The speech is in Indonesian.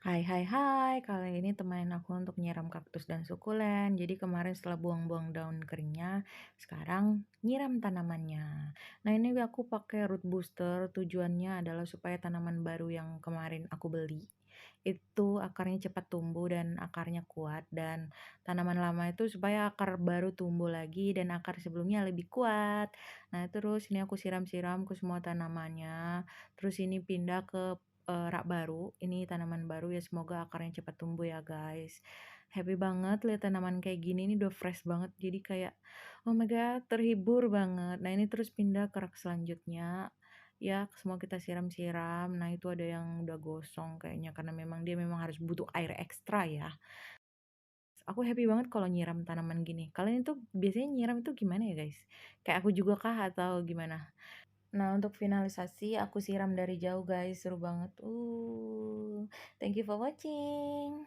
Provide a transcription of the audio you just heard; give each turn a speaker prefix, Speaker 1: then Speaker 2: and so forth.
Speaker 1: Hai hai hai, kali ini temenin aku untuk nyiram kaktus dan sukulen. Jadi kemarin setelah buang-buang daun keringnya, sekarang nyiram tanamannya. Nah ini aku pakai root booster, tujuannya adalah supaya tanaman baru yang kemarin aku beli, itu akarnya cepat tumbuh dan akarnya kuat. Dan tanaman lama itu supaya akar baru tumbuh lagi dan akar sebelumnya lebih kuat. Nah terus ini aku siram-siram ke semua tanamannya, terus ini pindah ke rak baru, ini tanaman baru ya semoga akarnya cepat tumbuh ya guys. Happy banget lihat tanaman kayak gini, ini udah fresh banget jadi kayak, oh my god terhibur banget. Nah ini terus pindah ke rak selanjutnya, ya semua kita siram-siram, nah itu ada yang udah gosong kayaknya karena memang dia memang harus butuh air ekstra ya. Aku happy banget kalau nyiram tanaman gini. Kalian itu biasanya nyiram itu gimana ya guys? Kayak aku juga kah atau gimana? Nah, untuk finalisasi aku siram dari jauh guys, seru banget. Thank you for watching.